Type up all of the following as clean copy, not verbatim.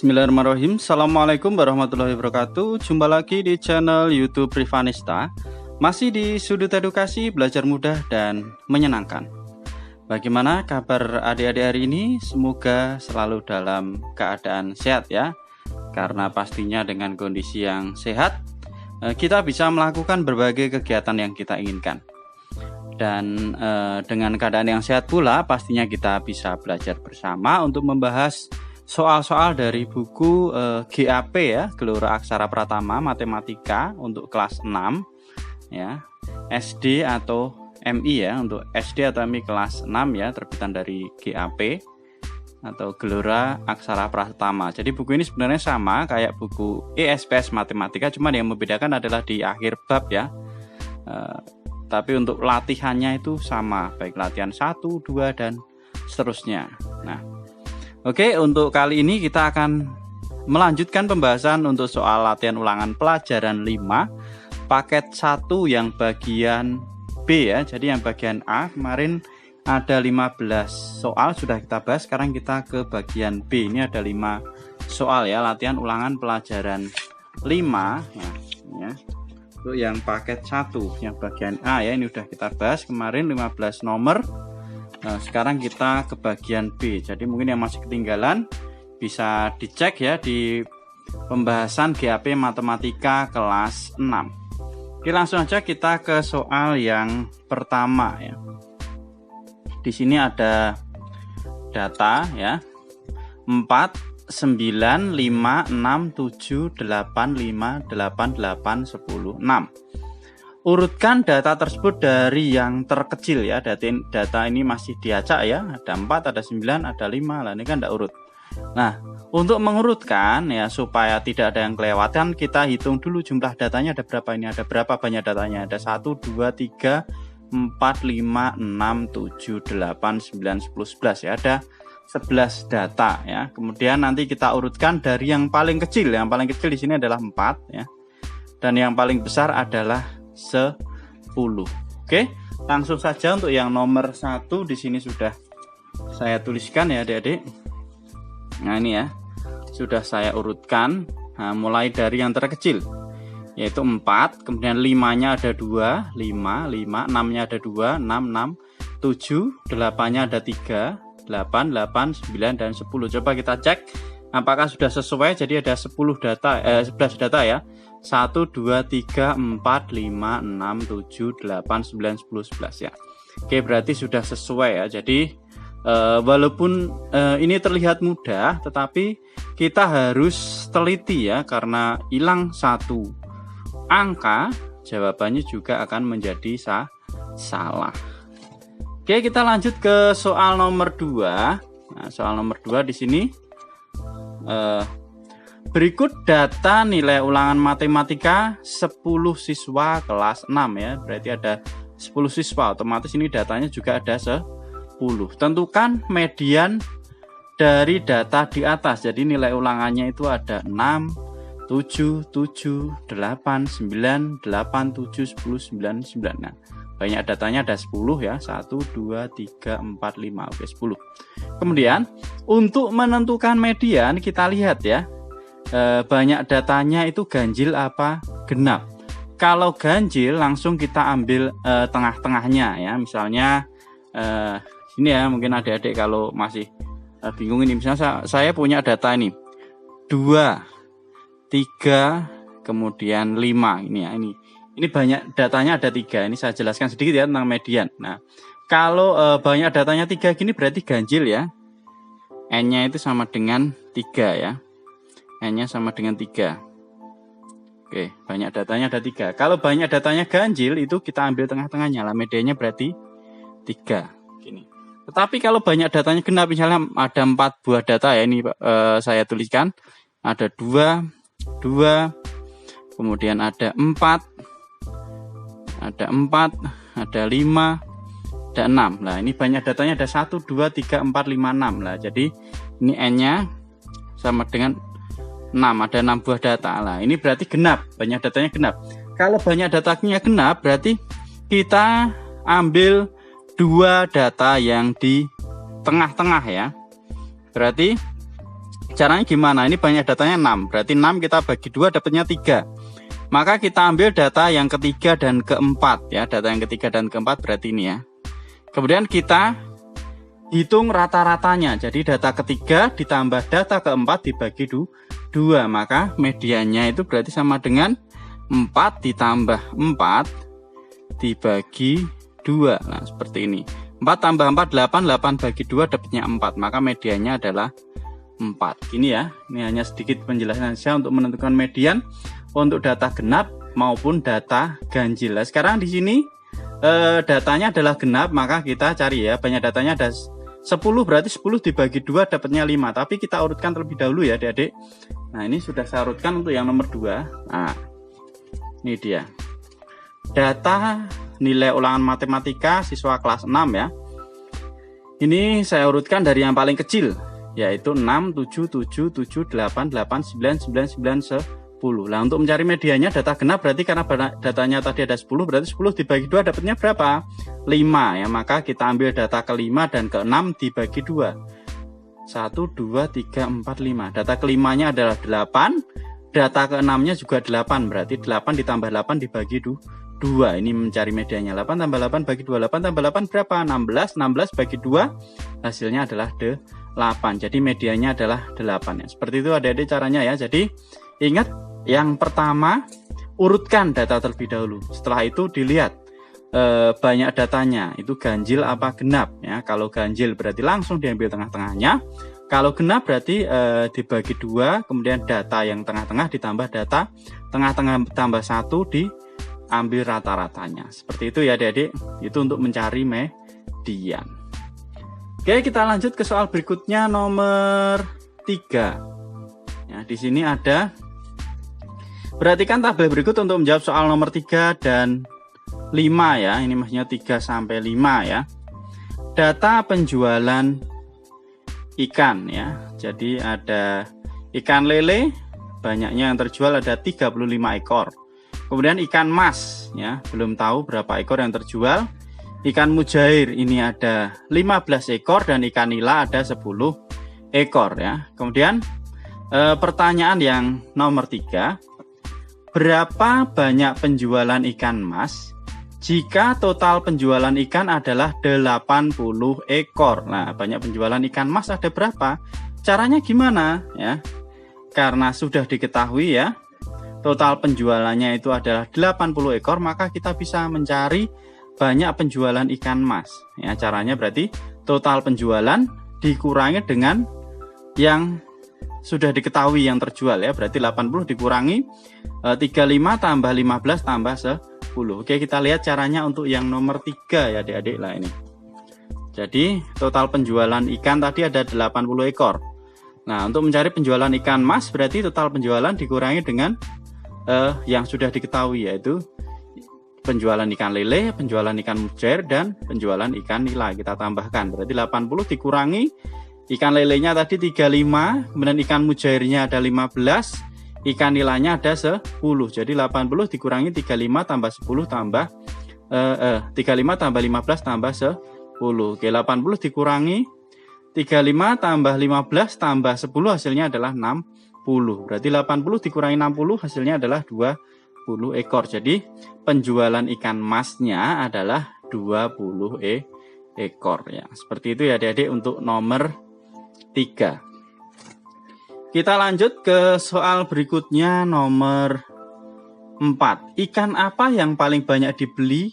Bismillahirrahmanirrahim. Assalamualaikum warahmatullahi wabarakatuh. Jumpa lagi di channel YouTube Privanista. Masih di sudut edukasi, belajar mudah dan menyenangkan. Bagaimana kabar adik-adik hari ini? Semoga selalu dalam keadaan sehat ya. Karena pastinya dengan kondisi yang sehat, kita bisa melakukan berbagai kegiatan yang kita inginkan. Dan dengan keadaan yang sehat pula, pastinya kita bisa belajar bersama untuk membahas soal-soal dari buku GAP ya, Gelora Aksara Pratama Matematika untuk kelas 6 ya, SD atau MI ya, untuk SD atau MI kelas 6 ya, terbitan dari GAP atau Gelora Aksara Pratama. Jadi buku ini sebenarnya sama kayak buku ESPS Matematika, cuman yang membedakan adalah di akhir bab ya. Tapi untuk latihannya itu sama, baik latihan 1, 2 dan seterusnya. Nah, oke, untuk kali ini kita akan melanjutkan pembahasan untuk soal latihan ulangan pelajaran 5 paket 1 yang bagian B ya. Jadi yang bagian A kemarin ada 15 soal sudah kita bahas, sekarang kita ke bagian B. Ini ada 5 soal ya, latihan ulangan pelajaran 5 ya. Untuk yang paket 1 yang bagian A ya, ini udah kita bahas kemarin 15 nomor. Nah, sekarang kita ke bagian B. Jadi mungkin yang masih ketinggalan bisa dicek ya di pembahasan GAP Matematika kelas 6. Oke, langsung aja kita ke soal yang pertama ya. Di sini ada data ya. 4, 9, 5, 6, 7, 8, 5, 8, 8, 10, 6. Urutkan data tersebut dari yang terkecil ya. Data ini masih diacak ya. Ada 4, ada 9, ada 5. Lah ini kan tidak urut. Nah, untuk mengurutkan ya supaya tidak ada yang kelewatan, kita hitung dulu jumlah datanya ada berapa ini. Ada berapa banyak datanya? Ada 1, 2, 3, 4, 5, 6, 7, 8, 9, 10, 11 ya. Ada 11 data ya. Kemudian nanti kita urutkan dari yang paling kecil. Yang paling kecil di sini adalah 4 ya. Dan yang paling besar adalah 10. Oke, langsung saja untuk yang nomor 1 di sini sudah saya tuliskan ya adik-adik. Nah ini ya, sudah saya urutkan. Nah, mulai dari yang terkecil yaitu 4, kemudian 5-nya ada 2, 5, 6-nya ada 2, 6, 6, 7, 8-nya ada 3, 8, 8, 9 dan 10. Coba kita cek apakah sudah sesuai. Jadi ada 11 data ya. 1, 2, 3, 4, 5, 6, 7, 8, 9, 10, 11 ya. Oke, berarti sudah sesuai ya. Jadi walaupun ini terlihat mudah, tetapi kita harus teliti ya. Karena hilang satu angka, jawabannya juga akan menjadi salah. Oke, kita lanjut ke soal nomor 2. Nah, soal nomor 2 di sini berikut data nilai ulangan matematika 10 siswa kelas 6 ya. Berarti ada 10 siswa, otomatis ini datanya juga ada 10. Tentukan median dari data di atas. Jadi nilai ulangannya itu ada 6, 7, 7, 8, 9, 8, 7, 10, 9, 9. Nah, banyak datanya ada 10 ya. 1, 2, 3, 4, 5. Oke, 10. Kemudian untuk menentukan median kita lihat ya. Banyak datanya itu ganjil apa genap. Kalau ganjil langsung kita ambil tengah-tengahnya ya. Misalnya ini ya, mungkin adik-adik kalau masih bingung ini. Misalnya saya punya data ini 2, 3, kemudian 5 ini ya. Ini banyak datanya ada 3. Ini saya jelaskan sedikit ya tentang median. Nah, kalau banyak datanya 3 gini berarti ganjil ya. N-nya itu sama dengan 3 ya. N-nya sama dengan 3. Oke, banyak datanya ada 3. Kalau banyak datanya ganjil itu kita ambil tengah-tengahnya lah. Mediannya berarti 3. Gini. Tetapi kalau banyak datanya genap, misalnya ada 4 buah data ya. Ini saya tuliskan. Ada 2, kemudian ada 4, ada 5, ada 6. Nah, ini banyak datanya ada 1, 2, 3, 4, 5, 6. Nah, jadi ini N-nya sama dengan 6, ada 6 buah data. Nah, ini berarti genap, banyak datanya genap. Kalau banyak datanya genap, berarti kita ambil 2 data yang di tengah-tengah ya. Berarti Caranya gimana? Ini banyak datanya 6. Berarti 6 kita bagi 2 dapatnya 3. Maka kita ambil data yang ketiga dan keempat ya. Data yang ketiga dan keempat berarti ini ya. Kemudian kita hitung rata-ratanya. Jadi data ketiga ditambah data keempat dibagi 2. Maka mediannya itu berarti sama dengan 4 ditambah 4 dibagi 2. Nah seperti ini. 4 tambah 4 8. 8 bagi 2 dapatnya 4. Maka mediannya adalah 4. Gini ya, ini hanya sedikit penjelasan saja untuk menentukan median untuk data genap maupun data ganjil. Nah, sekarang di sini datanya adalah genap, maka kita cari ya, banyak datanya ada 10, berarti 10 dibagi 2 dapatnya 5. Tapi kita urutkan terlebih dahulu ya adik-adik. Nah ini sudah saya urutkan untuk yang nomor 2. Nah ini dia data nilai ulangan matematika siswa kelas 6 ya. Ini saya urutkan dari yang paling kecil, yaitu 6, 7, 7, 7, 8, 8, 9, 9, 9, 10. Nah untuk mencari medianya data genap berarti karena datanya tadi ada 10, berarti 10 dibagi 2 dapatnya berapa? 5 ya. Maka kita ambil data ke-5 dan ke-6 dibagi 2. 1, 2, 3, 4, 5. Data ke-5-nya adalah 8. Data ke-6-nya juga 8. Berarti 8 ditambah 8 dibagi 2. Ini mencari medianya. 8 tambah 8 bagi 2. 8 tambah 8 berapa? 16. 16 bagi 2 hasilnya adalah 8. Jadi medianya adalah 8 ya. Seperti itu adik-adik caranya ya. Jadi ingat, yang pertama urutkan data terlebih dahulu. Setelah itu dilihat banyak datanya, itu ganjil apa genap ya. Kalau ganjil berarti langsung diambil tengah-tengahnya. Kalau genap berarti dibagi 2, kemudian data yang tengah-tengah ditambah data tengah-tengah tambah 1 diambil rata-ratanya. Seperti itu ya adik-adik. Itu untuk mencari median. Oke, kita lanjut ke soal berikutnya nomor 3. Ya, di sini ada, perhatikan tabel berikut untuk menjawab soal nomor 3 dan 5 ya. Ini maksudnya 3 sampai 5 ya. Data penjualan ikan ya. Jadi ada ikan lele, banyaknya yang terjual ada 35 ekor. Kemudian ikan mas ya, belum tahu berapa ekor yang terjual. Ikan mujair ini ada 15 ekor dan ikan nila ada 10 ekor ya. Kemudian pertanyaan yang nomor 3, berapa banyak penjualan ikan mas jika total penjualan ikan adalah 80 ekor? Nah, banyak penjualan ikan mas ada berapa? Caranya gimana ya? Karena sudah diketahui ya, total penjualannya itu adalah 80 ekor, maka kita bisa mencari banyak penjualan ikan mas ya. Caranya berarti total penjualan dikurangi dengan yang sudah diketahui yang terjual ya. Berarti 80 dikurangi 35 tambah 15 tambah 10. Oke, kita lihat caranya untuk yang nomor 3 ya adik-adik lah ini. Jadi total penjualan ikan tadi ada 80 ekor. Nah untuk mencari penjualan ikan mas berarti total penjualan dikurangi dengan yang sudah diketahui, yaitu penjualan ikan lele, penjualan ikan mujair, dan penjualan ikan nila. Kita tambahkan, berarti 80 dikurangi ikan lelenya tadi 35, kemudian ikan mujairnya ada 15, ikan nilanya ada 10. Jadi 80 dikurangi 35 tambah 10 tambah 35 tambah 15 tambah 10. Oke, 80 dikurangi 35 tambah 15 tambah 10 hasilnya adalah 60. Berarti 80 dikurangi 60 hasilnya adalah 20 ekor. Jadi penjualan ikan masnya adalah 20 ekor ya. Seperti itu ya adik-adik untuk nomor 3. Kita lanjut ke soal berikutnya nomor 4. Ikan apa yang paling banyak dibeli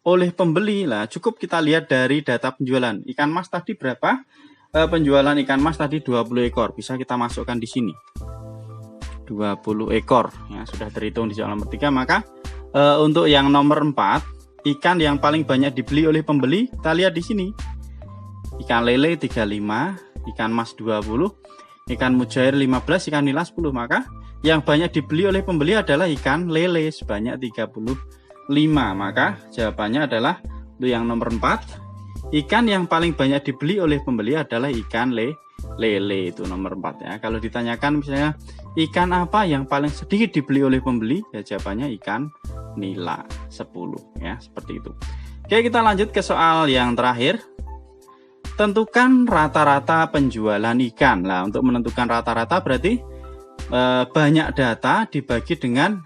oleh pembeli? Lah, cukup kita lihat dari data penjualan. Ikan mas tadi berapa? Penjualan ikan mas tadi 20 ekor. Bisa kita masukkan di sini. 20 ekor ya, sudah terhitung di soal nomor 3. Maka untuk yang nomor 4, ikan yang paling banyak dibeli oleh pembeli, kita lihat di sini. Ikan lele 35, ikan mas 20, ikan mujair 15, ikan nila 10. Maka yang banyak dibeli oleh pembeli adalah ikan lele sebanyak 35. Maka jawabannya adalah untuk yang nomor 4, ikan yang paling banyak dibeli oleh pembeli adalah ikan lele, itu nomor 4 ya. Kalau ditanyakan misalnya ikan apa yang paling sedikit dibeli oleh pembeli, ya jawabannya ikan nila 10 ya, seperti itu. Oke, kita lanjut ke soal yang terakhir. tentukan rata-rata penjualan ikan. Nah, untuk menentukan rata-rata berarti banyak data dibagi dengan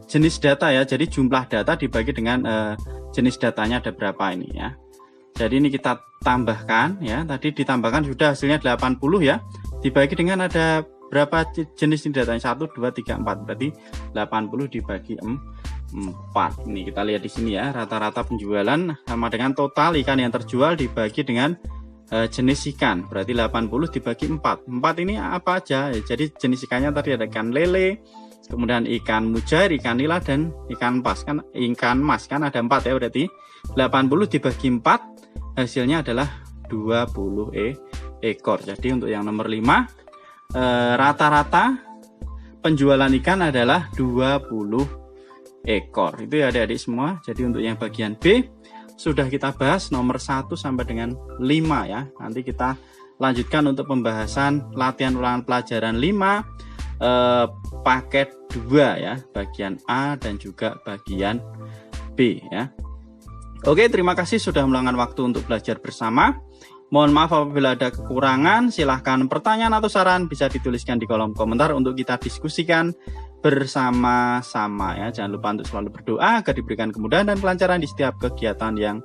jenis data ya. Jadi jumlah data dibagi dengan jenis datanya ada berapa ini ya. Jadi ini kita tambahkan ya. Tadi ditambahkan sudah hasilnya 80 ya. Dibagi dengan ada berapa jenis datanya? 1, 2, 3, 4. Berarti 80 dibagi 4. Ini kita lihat di sini ya. Rata-rata penjualan sama dengan total ikan yang terjual dibagi dengan jenis ikan. Berarti 80 dibagi 4. 4 ini apa aja? Ya, jadi jenis ikannya tadi ada ikan lele, kemudian ikan mujair, ikan nila, dan ikan mas kan, ikan mas kan ada 4 ya. Berarti 80 dibagi 4 hasilnya adalah 20 ekor. Jadi untuk yang nomor 5 rata-rata penjualan ikan adalah 20 ekor. Itu ya adik-adik semua. Jadi untuk yang bagian B sudah kita bahas nomor 1 sampai dengan 5 ya. Nanti kita lanjutkan untuk pembahasan latihan ulangan pelajaran 5 paket 2 ya, bagian A dan juga bagian B ya. Oke, terima kasih sudah meluangkan waktu untuk belajar bersama. Mohon maaf apabila ada kekurangan. Silahkan pertanyaan atau saran bisa dituliskan di kolom komentar untuk kita diskusikan bersama-sama ya. Jangan lupa untuk selalu berdoa agar diberikan kemudahan dan kelancaran di setiap kegiatan yang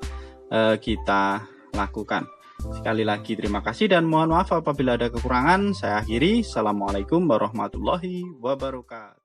kita lakukan. Sekali lagi terima kasih dan mohon maaf apabila ada kekurangan. Saya akhiri. Assalamualaikum warahmatullahi wabarakatuh.